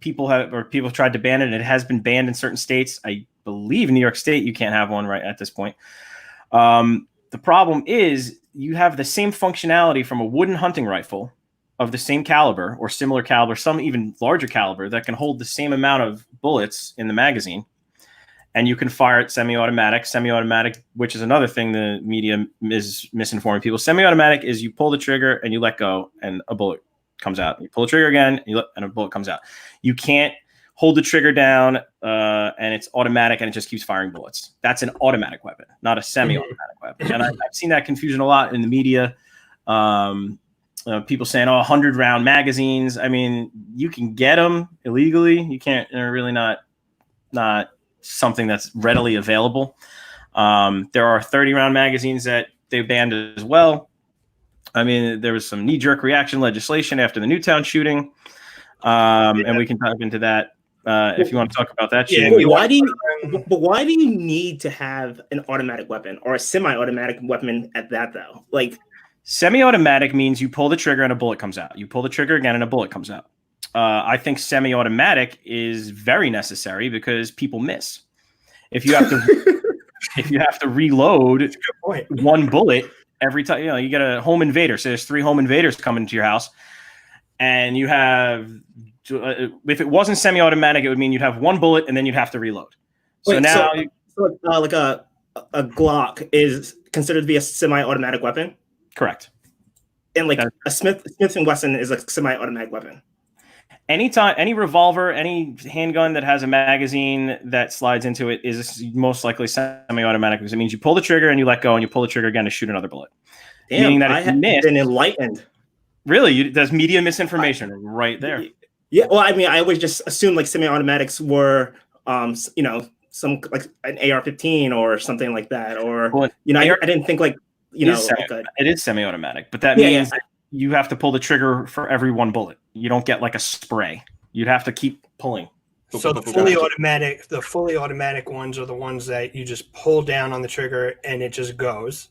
people have tried to ban it, and it has been banned in certain states. I believe in New York State, you can't have one right at this point. The problem is you have the same functionality from a wooden hunting rifle of the same caliber or similar caliber, some even larger caliber, that can hold the same amount of bullets in the magazine. And you can fire it semi-automatic, which is another thing the media is misinforming people. Semi-automatic is you pull the trigger and you let go and a bullet comes out. You pull the trigger again and a bullet comes out. You can't hold the trigger down and it's automatic and it just keeps firing bullets. That's an automatic weapon, not a semi-automatic weapon. And I've seen that confusion a lot in the media. People saying, 100-round magazines. I mean, you can get them illegally. You can't, they're really not something that's readily available. There are 30-round magazines that they banned as well. I mean, there was some knee-jerk reaction legislation after the Newtown shooting. And we can talk into that if you want to talk about that shooting. Yeah, why do you need to have an automatic weapon or a semi-automatic weapon at that, though? Like, semi-automatic means you pull the trigger and a bullet comes out. You pull the trigger again and a bullet comes out. I think semi-automatic is very necessary because people miss. If you have to reload one bullet every time, you get a home invader. So there's 3 home invaders coming to your house, and you have if it wasn't semi-automatic, it would mean you'd have one bullet and then you'd have to reload. So like a Glock is considered to be a semi-automatic weapon. Correct. And like a Smith & Wesson is a semi-automatic weapon. Anytime, any revolver, any handgun that has a magazine that slides into it is most likely semi-automatic because it means you pull the trigger and you let go and you pull the trigger again to shoot another bullet. Damn, meaning that I have been enlightened. Really? There's media misinformation right there. Yeah, well, I mean, I always just assumed like semi-automatics were, some like an AR-15 or something like that. Or, I didn't think like, it is semi-automatic, but that means you have to pull the trigger for every one bullet. You don't get like a spray. You'd have to keep pulling. So the fully automatic ones are the ones that you just pull down on the trigger and it just goes.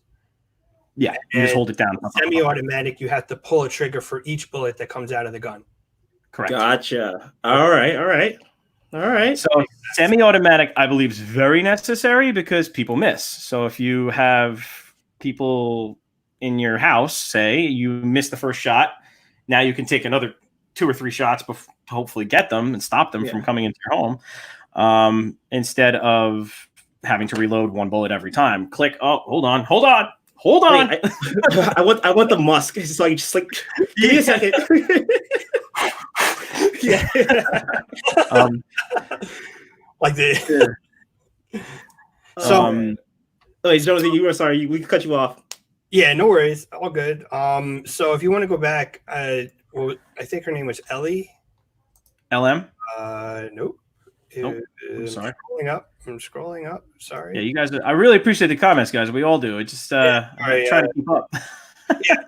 Yeah, you just hold it down. Semi-automatic, you have to pull a trigger for each bullet that comes out of the gun. Correct. Gotcha. All right. So semi-automatic, I believe, is very necessary because people miss. So if you have people in your house, say you missed the first shot, now you can take another 2 or 3 shots to hopefully get them and stop them from coming into your home, instead of having to reload one bullet every time. Click. Oh, hold on. Wait, I want the musk. It's like just like give me a second. Yeah. Like this. So, you were sorry. We cut you off. Yeah, no worries. All good. So if you want to go back, I think her name was Ellie. LM? Nope. I'm sorry. I'm scrolling up. Sorry. Yeah, you guys. I really appreciate the comments, guys. We all do. It just I'm trying to keep up. Yeah.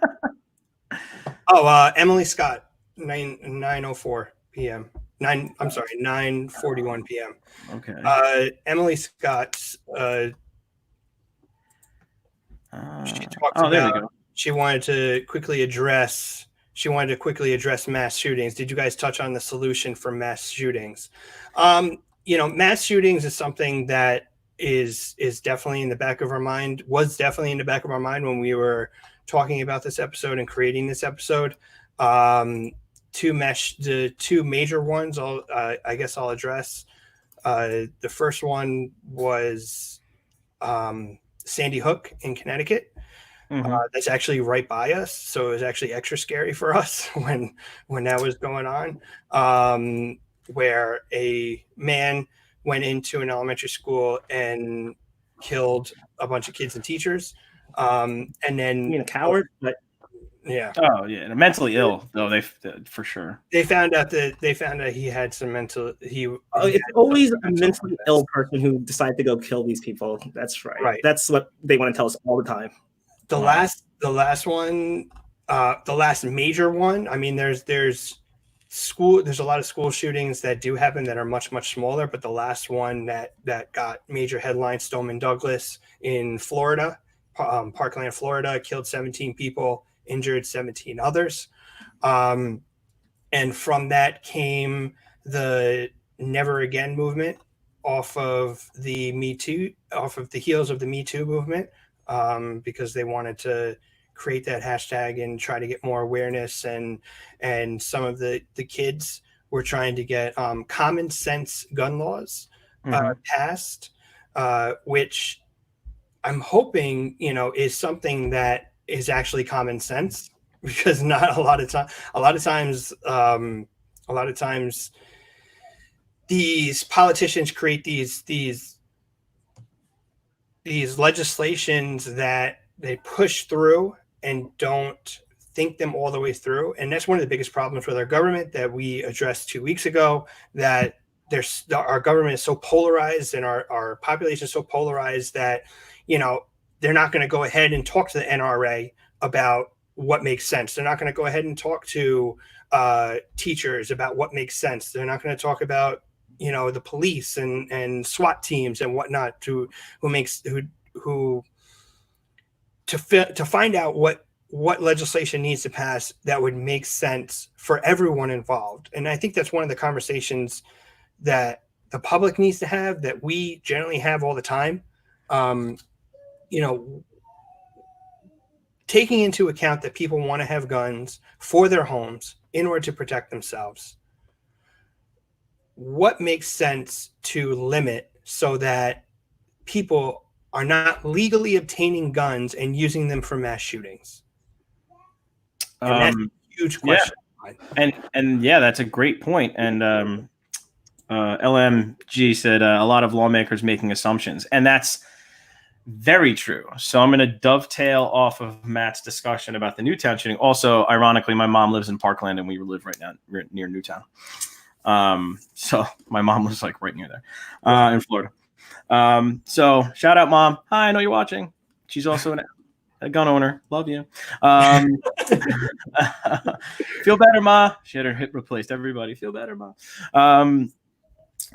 Oh, Emily Scott, 9:04 p.m. 9:41 p.m. Okay. Emily Scott's. She talked about. There we go. She wanted to quickly address mass shootings. Did you guys touch on the solution for mass shootings? Mass shootings is something that is definitely in the back of our mind. Was definitely in the back of our mind when we were talking about this episode and creating this episode. The 2 major ones. I guess I'll address. The first one was Sandy Hook in Connecticut. that's actually right by us. So it was actually extra scary for us when that was going on, where a man went into an elementary school and killed a bunch of kids and teachers. And then Being a coward, but yeah. Oh yeah, and mentally ill though. They for sure. They found out he had some mental. It's always a mentally ill person who decided to go kill these people. That's right. Right. That's what they want to tell us all the time. The last one, the last major one. I mean, there's a lot of school shootings that do happen that are much, much smaller, but the last one that got major headlines, Stoneman Douglas in Florida, Parkland, Florida, killed 17 people, injured 17 others. And from that came the Never Again movement off of the heels of the Me Too movement, because they wanted to create that hashtag and try to get more awareness, and some of the kids were trying to get common sense gun laws passed, which I'm hoping is something that is actually common sense, because not a lot of times these politicians create these legislations that they push through and don't think them all the way through. And that's one of the biggest problems with our government that we addressed 2 weeks ago, that our government is so polarized and our population is so polarized that, they're not going to go ahead and talk to the NRA about what makes sense. They're not going to go ahead and talk to teachers about what makes sense. They're not going to talk about, the police and SWAT teams and whatnot to find out what legislation needs to pass that would make sense for everyone involved. And I think that's one of the conversations that the public needs to have, that we generally have all the time. Taking into account that people want to have guns for their homes in order to protect themselves. What makes sense to limit so that people are not legally obtaining guns and using them for mass shootings? And that's a huge question. Yeah. And yeah, that's a great point. And LMG said a lot of lawmakers making assumptions, and that's very true. So I'm going to dovetail off of Matt's discussion about the Newtown shooting. Also, ironically, my mom lives in Parkland, and we live right now near Newtown. So my mom was like right near there, in Florida. So shout out, Mom. Hi, I know you're watching. She's also a gun owner. Love you. Feel better, Ma. She had her hip replaced. Everybody, feel better, Ma.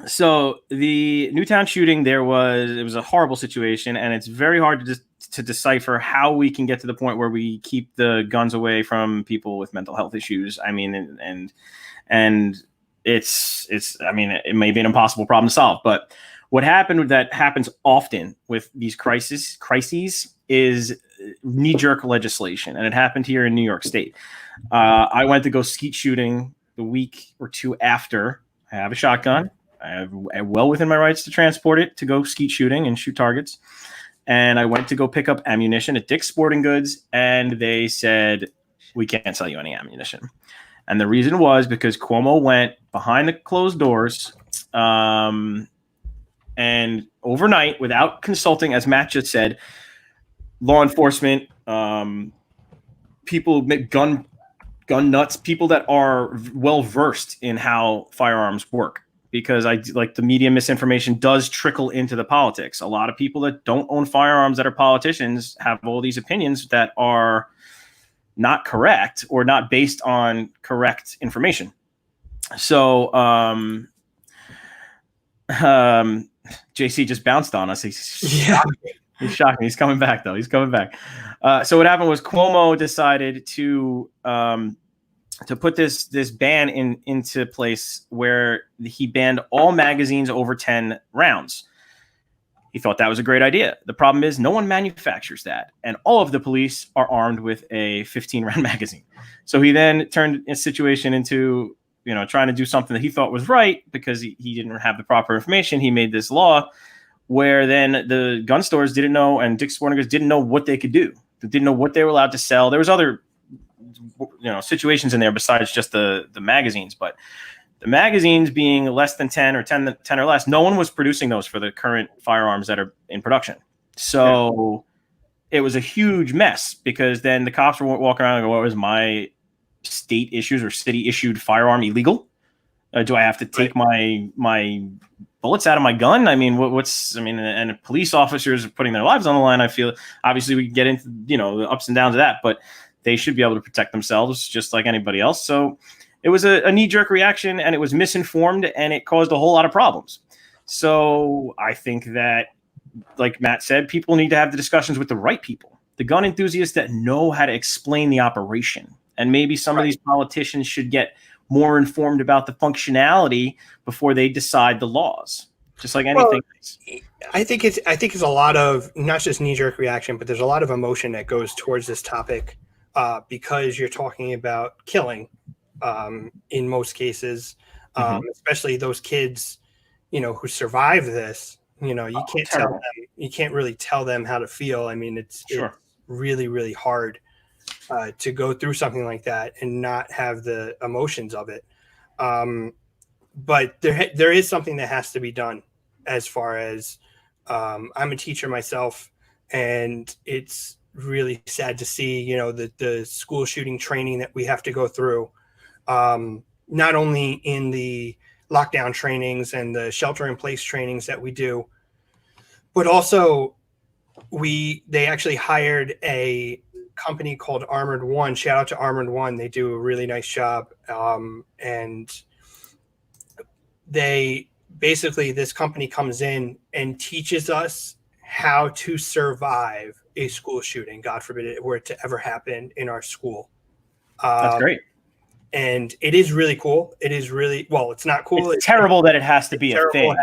So the Newtown shooting, it was a horrible situation, and it's very hard to decipher how we can get to the point where we keep the guns away from people with mental health issues. I mean, and it's I mean, it may be an impossible problem to solve, but what happened that happens often with these crises is knee-jerk legislation, and it happened here in New York State. I went to go skeet shooting the week or two after. I have a shotgun. I'm well within my rights to transport it to go skeet shooting and shoot targets. And I went to go pick up ammunition at Dick's Sporting Goods, and they said, we can't sell you any ammunition. And the reason was because Cuomo went behind the closed doors and overnight, without consulting, as Matt just said, law enforcement, people, gun nuts, people that are well versed in how firearms work. Because the media misinformation does trickle into the politics. A lot of people that don't own firearms that are politicians have all these opinions that are not correct or not based on correct information. So JC just bounced on us. He's shocking. He's coming back though. He's coming back. So what happened was Cuomo decided to put this ban into place where he banned all magazines over 10 rounds. He thought that was a great idea. The problem is no one manufactures that, and all of the police are armed with a 15-round magazine. So he then turned a situation into, trying to do something that he thought was right because he didn't have the proper information. He made this law where then the gun stores didn't know, and Dick's Sporting Goods didn't know what they could do. didn't know what they were allowed to sell. There was other situations in there besides just the magazines, but the magazines being less than 10 or less, no one was producing those for the current firearms that are in production. So it was a huge mess, because then the cops were walking around and go, "What was my state issues or city issued firearm illegal? Do I have to take my bullets out of my gun? I mean, and police officers are putting their lives on the line. I feel obviously we can get into the ups and downs of that, but they should be able to protect themselves just like anybody else." So it was a knee-jerk reaction, and it was misinformed, and it caused a whole lot of problems. So I think that, like Matt said, people need to have the discussions with the right people, the gun enthusiasts that know how to explain the operation. And maybe some of these politicians should get more informed about the functionality before they decide the laws, just like anything else. I think it's a lot of not just knee-jerk reaction, but there's a lot of emotion that goes towards this topic, because you're talking about killing. In most cases, especially those kids, who survive this, you can't tell them, you can't really tell them how to feel. I mean, it's really, really hard to go through something like that and not have the emotions of it. But there is something that has to be done as far as I'm a teacher myself, and it's really sad to see, the school shooting training that we have to go through. Not only in the lockdown trainings and the shelter in place trainings that we do, but also they actually hired a company called Armored One. Shout out to Armored One. They do a really nice job. And this company comes in and teaches us how to survive a school shooting. God forbid it were to ever happen in our school. That's great. And it is really cool. It is really, it's not cool. It's terrible that it has to be a thing.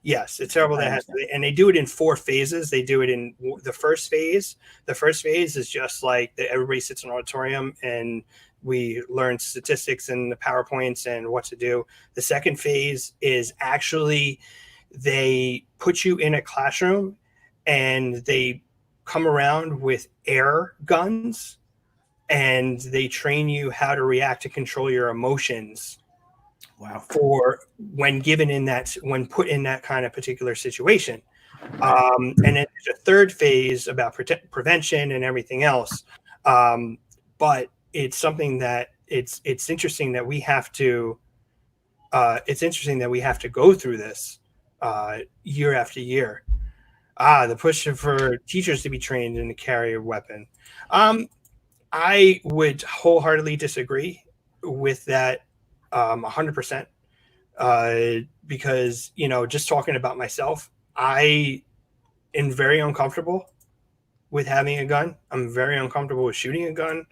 Yes, it's terrible that it has to be. And they do it in 4 phases. They do it in the first phase. The first phase is just like everybody sits in an auditorium and we learn statistics and the PowerPoints and what to do. The second phase is actually they put you in a classroom and they come around with air guns, and they train you how to react to control your emotions. Wow. For when put in that kind of particular situation. And then there's a third phase about prevention and everything else. But it's something that it's interesting that we have to go through this year after year. The push for teachers to be trained and to carry a weapon. I would wholeheartedly disagree with that 100%, because, just talking about myself, I am very uncomfortable with having a gun. I'm very uncomfortable with shooting a gun.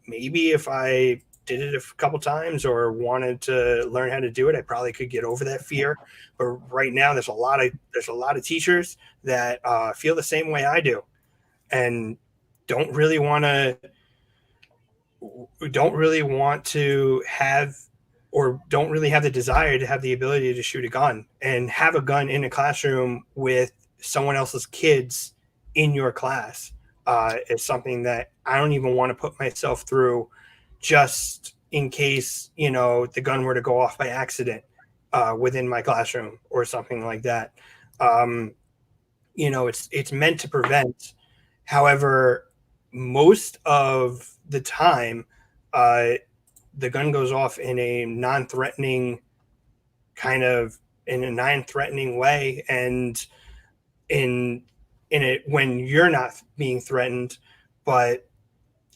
Maybe if I did it a couple times or wanted to learn how to do it, I probably could get over that fear. But right now, there's a lot of teachers that feel the same way I do, and don't really want to have, or don't really have the desire to have the ability to shoot a gun and have a gun in a classroom with someone else's kids in your class. Is something that I don't even want to put myself through, just in case, the gun were to go off by accident within my classroom or something like that. It's meant to prevent. However, most of the time, the gun goes off in a non-threatening way, and in it when you're not being threatened, but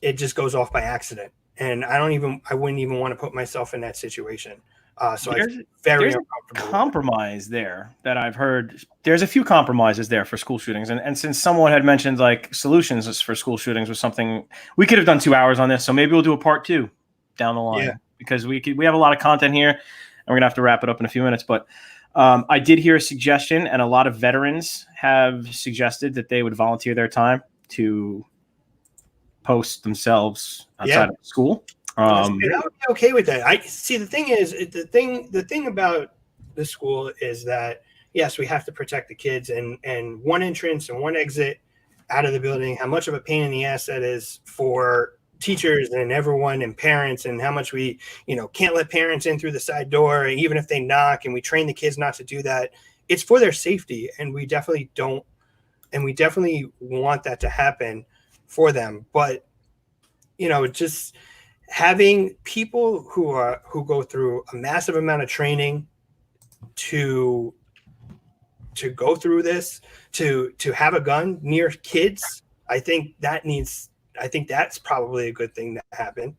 it just goes off by accident. And I wouldn't even want to put myself in that situation. So there's a compromise there that I've heard. There's a few compromises there for school shootings. And since someone had mentioned like solutions for school shootings was something, we could have done 2 hours on this. So maybe we'll do a part 2 down the line, because we have a lot of content here and we're gonna have to wrap it up in a few minutes. But I did hear a suggestion, and a lot of veterans have suggested that they would volunteer their time to post themselves outside of school. I would be okay with that. I see. The thing is, the thing about the school is that, yes, we have to protect the kids, and one entrance and one exit out of the building, how much of a pain in the ass that is for teachers and everyone and parents, and how much we, can't let parents in through the side door, even if they knock, and we train the kids not to do that. It's for their safety, and we definitely don't, and we definitely want that to happen for them. But, just having people who go through a massive amount of training to go through this, to have a gun near kids, I think that's probably a good thing to happen.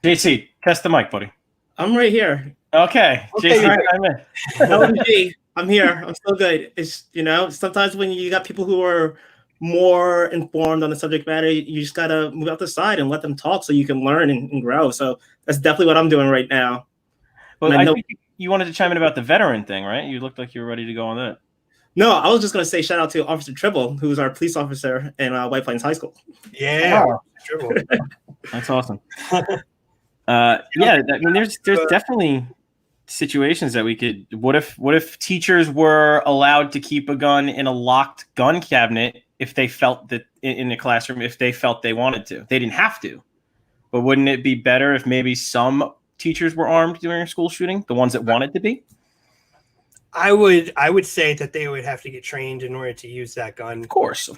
JC, test the mic, buddy. I'm right here. Okay. JC, right. I'm in. LMG, I'm here. I'm still good. It's, sometimes when you got people who are more informed on the subject matter, you just got to move out the side and let them talk so you can learn and grow. So that's definitely what I'm doing right now. Well, I think you wanted to chime in about the veteran thing, right? You looked like you were ready to go on that. No, I was just going to say shout out to Officer Tribble, who's our police officer in White Plains High School. Yeah. Oh. That's awesome. I mean, there's definitely situations that we could. What if teachers were allowed to keep a gun in a locked gun cabinet if they felt that in the classroom, if they felt they wanted to? They didn't have to, but wouldn't it be better if maybe some teachers were armed during a school shooting, the ones that wanted to be? I would say that they would have to get trained in order to use that gun. Of course.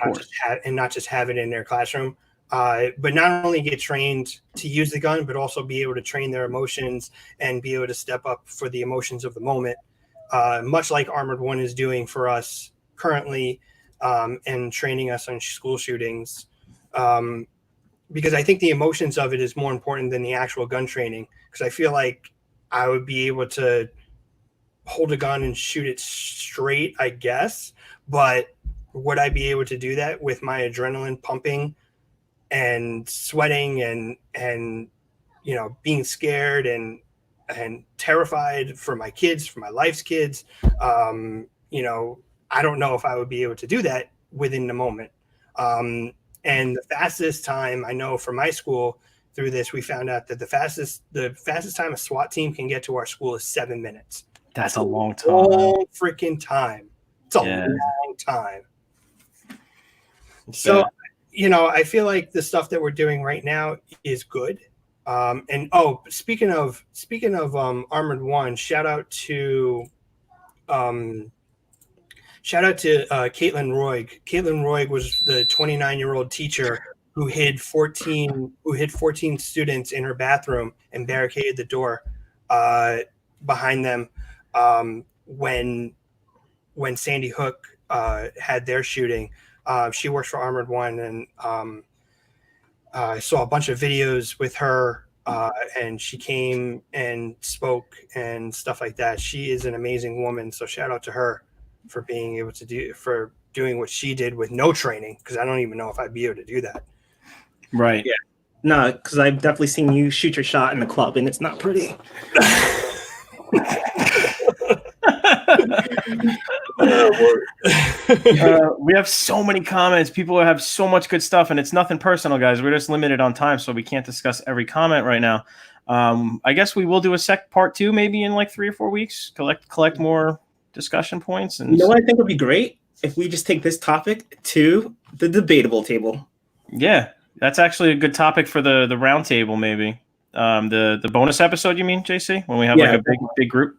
And not just have it in their classroom. But not only get trained to use the gun, but also be able to train their emotions and be able to step up for the emotions of the moment, much like Armored One is doing for us currently, and training us on school shootings. Because I think the emotions of it is more important than the actual gun training. Because I feel like I would be able to hold a gun and shoot it straight, I guess. But would I be able to do that with my adrenaline pumping and sweating and being scared and terrified for my kids, for my life's kids? I don't know if I would be able to do that within the moment. And the fastest time I know for my school through this, we found out that the fastest time a SWAT team can get to our school is 7 minutes. That's a long time. Long freaking time. It's a long time. So, I feel like the stuff that we're doing right now is good. Speaking of Armored One, shout out to Caitlin Roig. Caitlin Roig was the 29-year-old teacher who hid 14 students in her bathroom and barricaded the door behind them when Sandy Hook had their shooting. She works for Armored One, and I saw a bunch of videos with her, and she came and spoke and stuff like that. She is an amazing woman, so shout out to her for being able to for doing what she did with no training, because I don't even know if I'd be able to do that. Right. Yeah. No, because I've definitely seen you shoot your shot in the club, and it's not pretty. We have so many comments. People have so much good stuff, and it's nothing personal, guys. We're just limited on time, so we can't discuss every comment right now. I guess we will do a part 2 maybe in like 3 or 4 weeks. Collect more discussion points. And what I think would be great if we just take this topic to the debatable table. Yeah, that's actually a good topic for the round table, maybe. The bonus episode, you mean, JC? When we have like a big group.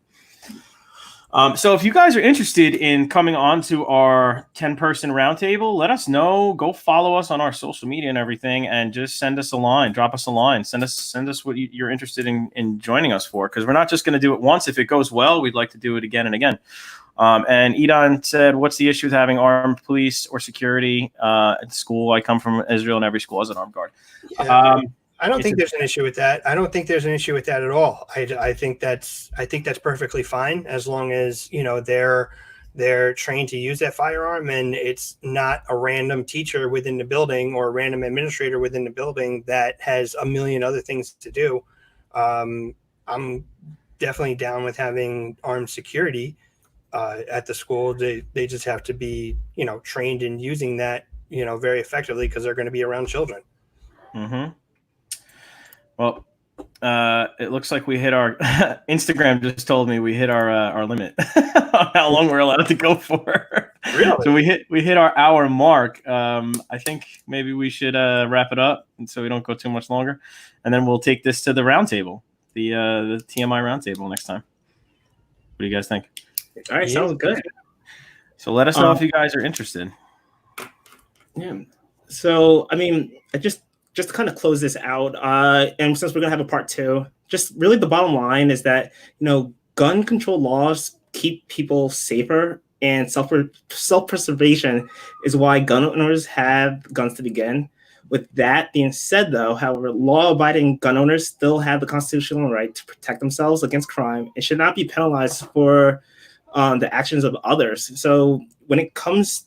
So if you guys are interested in coming on to our 10-person roundtable, let us know. Go follow us on our social media and everything, and just send us a line. Drop us a line. Send us what you're interested in joining us for, because we're not just going to do it once. If it goes well, we'd like to do it again and again. And Edon said, what's the issue with having armed police or security at school? I come from Israel, and every school has an armed guard. Yeah. I don't think there's an issue with that. I don't think there's an issue with that at all. I think that's perfectly fine, as long as they're trained to use that firearm, and it's not a random teacher within the building or a random administrator within the building that has a million other things to do. I'm definitely down with having armed security at the school. They just have to be trained in using that very effectively, because they're going to be around children. Mm-hmm. Well, It looks like we hit our Instagram just told me we hit our limit on how long we're allowed to go for. Really? So we hit our hour mark. I think maybe we should wrap it up, and so we don't go too much longer, and then we'll take this to the roundtable, the TMI roundtable next time. What do you guys think? All right, sounds good. So let us know if you guys are interested. Yeah. So I mean, just to kind of close this out, and since we're gonna have a part 2, just really the bottom line is that gun control laws keep people safer, and self-preservation is why gun owners have guns to begin. With that being said, though, however, law-abiding gun owners still have the constitutional right to protect themselves against crime and should not be penalized for the actions of others. So when it comes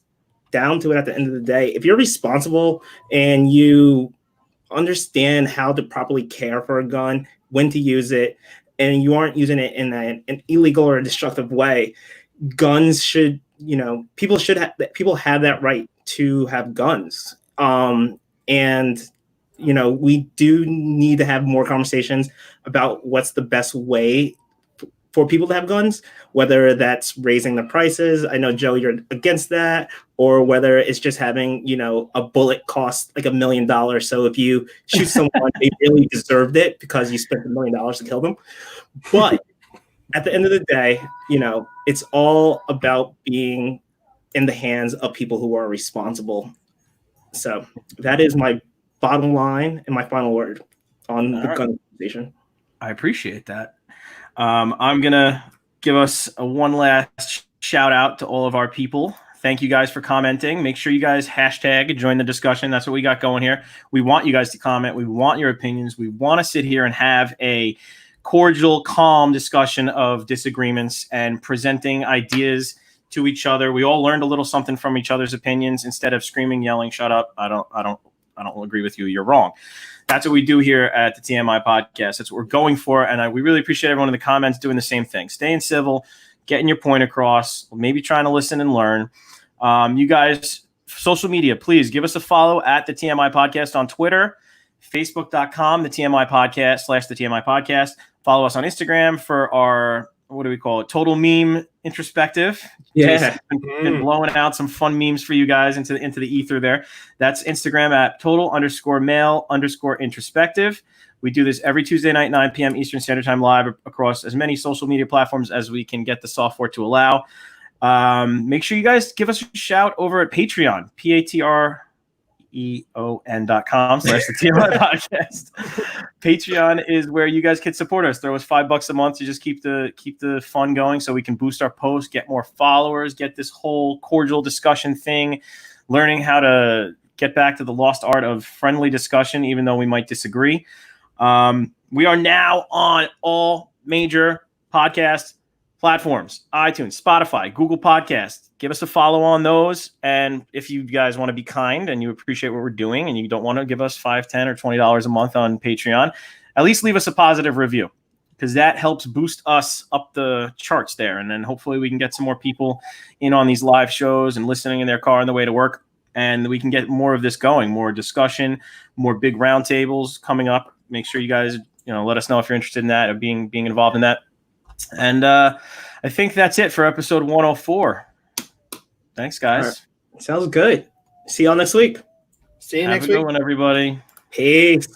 down to it, at the end of the day, if you're responsible and you understand how to properly care for a gun, when to use it, and you aren't using it in an illegal or destructive way, guns should, people have that right to have guns. And we do need to have more conversations about what's the best way for people to have guns, whether that's raising the prices. I know, Joe, you're against that, or whether it's just having, a bullet cost like $1 million. So if you shoot someone, they really deserved it because you spent $1 million to kill them. But at the end of the day, it's all about being in the hands of people who are responsible. So that is my bottom line and my final word on the gun conversation. I appreciate that. I'm going to give us one last shout out to all of our people. Thank you guys for commenting. Make sure you guys hashtag join the discussion. That's what we got going here. We want you guys to comment. We want your opinions. We want to sit here and have a cordial, calm discussion of disagreements and presenting ideas to each other. We all learned a little something from each other's opinions instead of screaming, yelling, "Shut up! I don't agree with you. You're wrong." That's what we do here at the TMI podcast. That's what we're going for. And we really appreciate everyone in the comments doing the same thing. Staying civil, getting your point across, maybe trying to listen and learn. You guys, social media, please give us a follow at the TMI podcast on Twitter, facebook.com, the TMI podcast / the TMI podcast. Follow us on Instagram for our, what do we call it? Total meme introspective. Yeah. Been blowing out some fun memes for you guys into the ether there. That's Instagram at total_male_introspective. We do this every Tuesday night, 9 p.m. Eastern Standard Time, live across as many social media platforms as we can get the software to allow. Make sure you guys give us a shout over at Patreon, patreon.com / the TMI podcast. Patreon is where you guys can support us. Throw us $5 a month to just keep the fun going, so we can boost our posts, get more followers, get this whole cordial discussion thing, learning how to get back to the lost art of friendly discussion, even though we might disagree. We are now on all major podcast platforms: iTunes, Spotify, Google Podcasts. Give us a follow on those. And if you guys want to be kind and you appreciate what we're doing and you don't want to give us $5, $10, or $20 a month on Patreon, at least leave us a positive review, because that helps boost us up the charts there. And then hopefully we can get some more people in on these live shows and listening in their car on the way to work. And we can get more of this going, more discussion, more big roundtables coming up. Make sure you guys, let us know if you're interested in that, or being involved in that. And I think that's it for episode 104. Thanks, guys. Right. Sounds good. See y'all next week. See you next week. week. Have a good one, everybody. Peace.